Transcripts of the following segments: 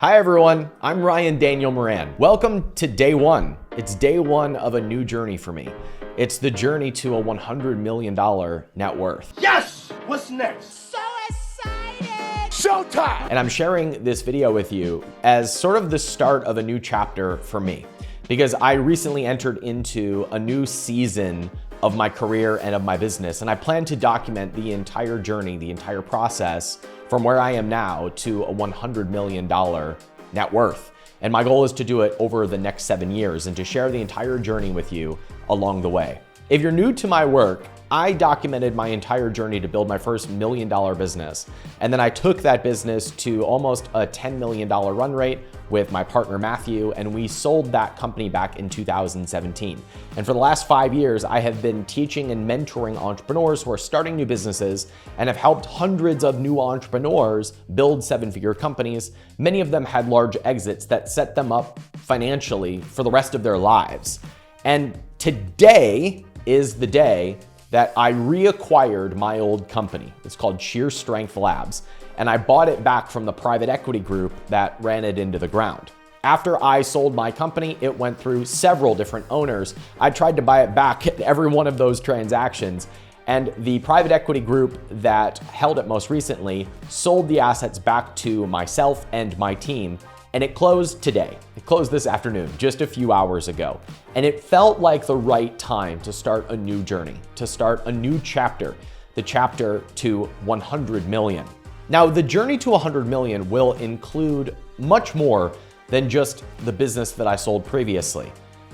Hi everyone, I'm Ryan Daniel Moran. Welcome to day one. It's day one of a new journey for me. It's the journey to a $100 million net worth. Yes! What's next? So excited! Showtime! And I'm sharing this video with you as sort of the start of a new chapter for me, because I recently entered into a new season of my career and of my business, and I plan to document the entire journey, the entire process from where I am now to a $100 million net worth. And my goal is to do it over the next 7 years and to share the entire journey with you along the way. If you're new to my work, I documented my entire journey to build my first $1 million business. And then I took that business to almost a $10 million run rate with my partner, Matthew, and we sold that company back in 2017. And for the last 5 years, I have been teaching and mentoring entrepreneurs who are starting new businesses and have helped hundreds of new entrepreneurs build seven-figure companies. Many of them had large exits that set them up financially for the rest of their lives. And today is the day that I reacquired my old company. It's called Sheer Strength Labs, and I bought it back from the private equity group that ran it into the ground. After I sold my company, it went through several different owners. I tried to buy it back at every one of those transactions, and the private equity group that held it most recently sold the assets back to myself and my team, and it closed today. It closed this afternoon, just a few hours ago. And it felt like the right time to start a new journey, to start a new chapter, the chapter to 100 million. Now, the journey to 100 million will include much more than just the business that I sold previously.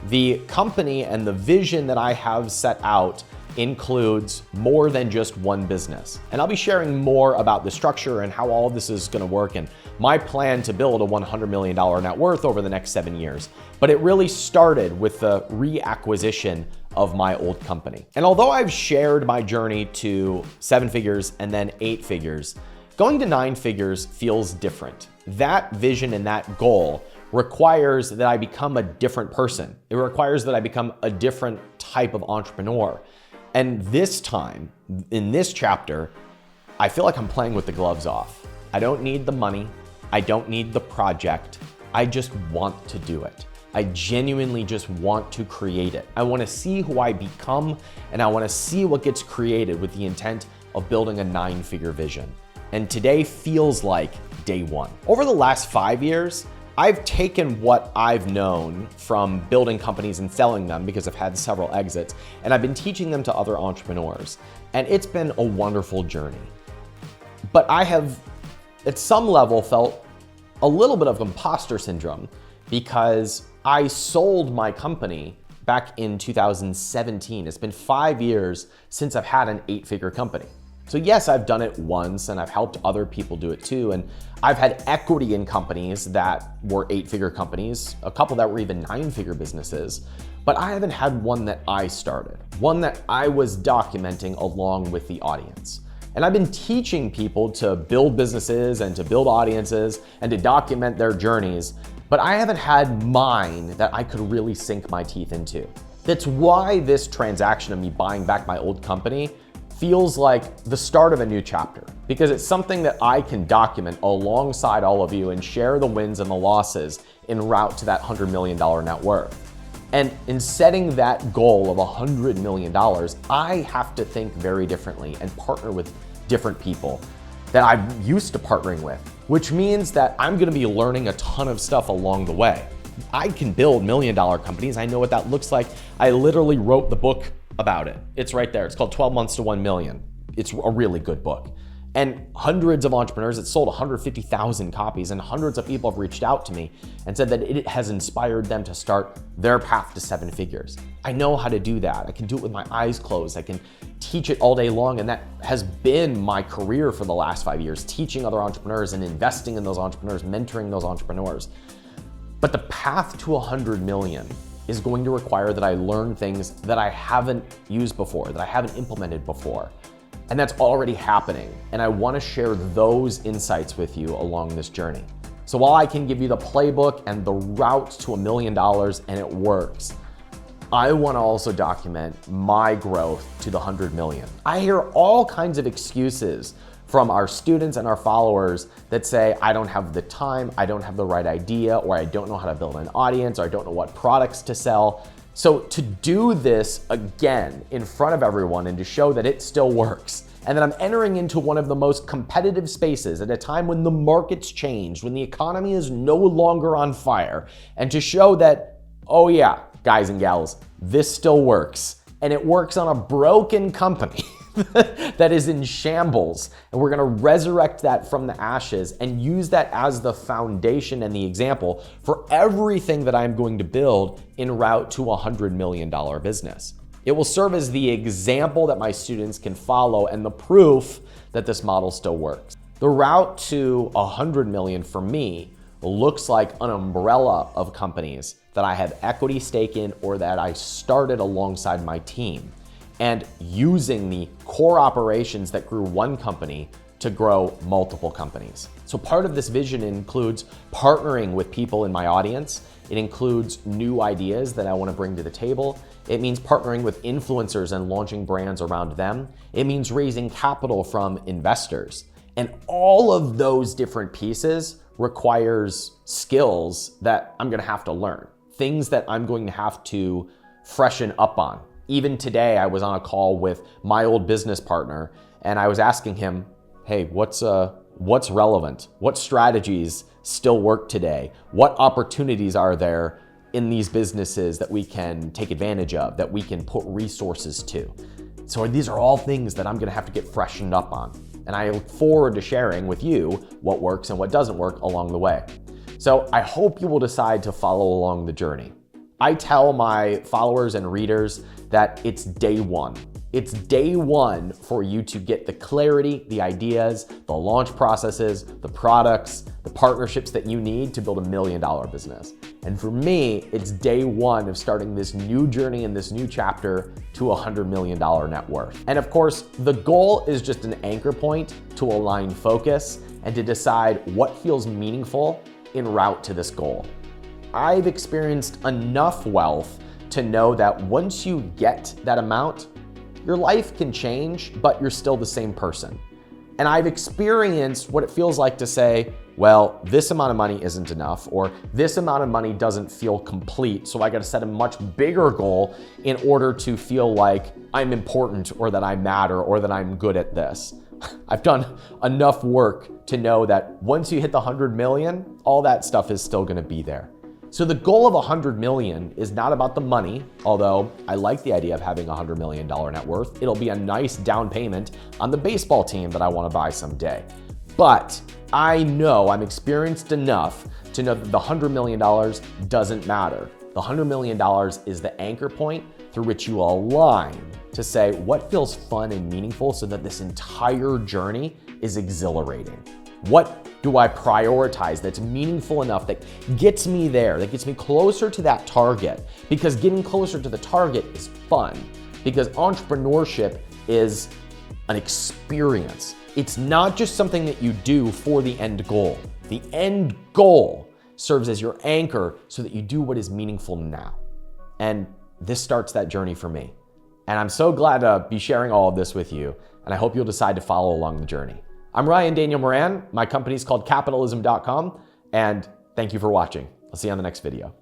The company and the vision that I have set out includes more than just one business. And I'll be sharing more about the structure and how all of this is gonna work and my plan to build a $100 million net worth over the next 7 years. But it really started with the reacquisition of my old company. And although I've shared my journey to 7 figures and then 8 figures, going to 9 figures feels different. That vision and that goal requires that I become a different person. It requires that I become a different type of entrepreneur. And this time, in this chapter, I feel like I'm playing with the gloves off. I don't need the money. I don't need the project. I just want to do it. I genuinely just want to create it. I want to see who I become, and I want to see what gets created with the intent of building a 9-figure vision. And today feels like day one. Over the last 5 years, I've taken what I've known from building companies and selling them, because I've had several exits, and I've been teaching them to other entrepreneurs. And it's been a wonderful journey. But I have, at some level, felt a little bit of imposter syndrome because I sold my company back in 2017. It's been 5 years since I've had an 8-figure company. So yes, I've done it once and I've helped other people do it too. And I've had equity in companies that were 8-figure companies, a couple that were even 9-figure businesses, but I haven't had one that I started, one that I was documenting along with the audience. And I've been teaching people to build businesses and to build audiences and to document their journeys, but I haven't had mine that I could really sink my teeth into. That's why this transaction of me buying back my old company feels like the start of a new chapter, because it's something that I can document alongside all of you and share the wins and the losses en route to that $100 million net worth. And in setting that goal of $100 million, I have to think very differently and partner with different people that I'm used to partnering with, which means that I'm gonna be learning a ton of stuff along the way. I can build $1 million companies. I know what that looks like. I literally wrote the book about it. It's right there. It's called 12 Months to 1 Million. It's a really good book. And hundreds of entrepreneurs, it sold 150,000 copies, and hundreds of people have reached out to me and said that it has inspired them to start their path to 7 figures. I know how to do that. I can do it with my eyes closed. I can teach it all day long, and that has been my career for the last 5 years, teaching other entrepreneurs and investing in those entrepreneurs, mentoring those entrepreneurs. But the path to 100 million is going to require that I learn things that I haven't used before, that I haven't implemented before. And that's already happening. And I wanna share those insights with you along this journey. So while I can give you the playbook and the route to $1 million and it works, I wanna also document my growth to the 100 million. I hear all kinds of excuses from our students and our followers that say, I don't have the time, I don't have the right idea, or I don't know how to build an audience, or I don't know what products to sell. So to do this again in front of everyone and to show that it still works, and that I'm entering into one of the most competitive spaces at a time when the market's changed, when the economy is no longer on fire, and to show that, oh yeah, guys and gals, this still works. And it works on a broken company that is in shambles. And we're gonna resurrect that from the ashes and use that as the foundation and the example for everything that I'm going to build en route to a $100 million business. It will serve as the example that my students can follow and the proof that this model still works. The route to 100 million for me looks like an umbrella of companies that I have equity stake in or that I started alongside my team, and using the core operations that grew one company to grow multiple companies. So part of this vision includes partnering with people in my audience. It includes new ideas that I want to bring to the table. It means partnering with influencers and launching brands around them. It means raising capital from investors. And all of those different pieces requires skills that I'm gonna have to learn, things that I'm going to have to freshen up on. Even today, I was on a call with my old business partner and I was asking him, hey, what's relevant? What strategies still work today? What opportunities are there in these businesses that we can take advantage of, that we can put resources to? So these are all things that I'm gonna have to get freshened up on. And I look forward to sharing with you what works and what doesn't work along the way. So I hope you will decide to follow along the journey. I tell my followers and readers that it's day one. It's day one for you to get the clarity, the ideas, the launch processes, the products, the partnerships that you need to build $1 million business. And for me, it's day one of starting this new journey and this new chapter to a $100 million net worth. And of course, the goal is just an anchor point to align focus and to decide what feels meaningful en route to this goal. I've experienced enough wealth to know that once you get that amount, your life can change, but you're still the same person. And I've experienced what it feels like to say, well, this amount of money isn't enough, or this amount of money doesn't feel complete, so I gotta set a much bigger goal in order to feel like I'm important, or that I matter, or that I'm good at this. I've done enough work to know that once you hit the 100 million, all that stuff is still gonna be there. So the goal of 100 million is not about the money, although I like the idea of having a $100 million net worth. It'll be a nice down payment on the baseball team that I want to buy someday. But I know I'm experienced enough to know that the $100 million doesn't matter. The $100 million is the anchor point through which you align to say what feels fun and meaningful so that this entire journey is exhilarating. What do I prioritize that's meaningful enough, that gets me there, that gets me closer to that target? Because getting closer to the target is fun. Because entrepreneurship is an experience. It's not just something that you do for the end goal. The end goal serves as your anchor so that you do what is meaningful now. And this starts that journey for me. And I'm so glad to be sharing all of this with you. And I hope you'll decide to follow along the journey. I'm Ryan Daniel Moran. My company's called capitalism.com. And thank you for watching. I'll see you on the next video.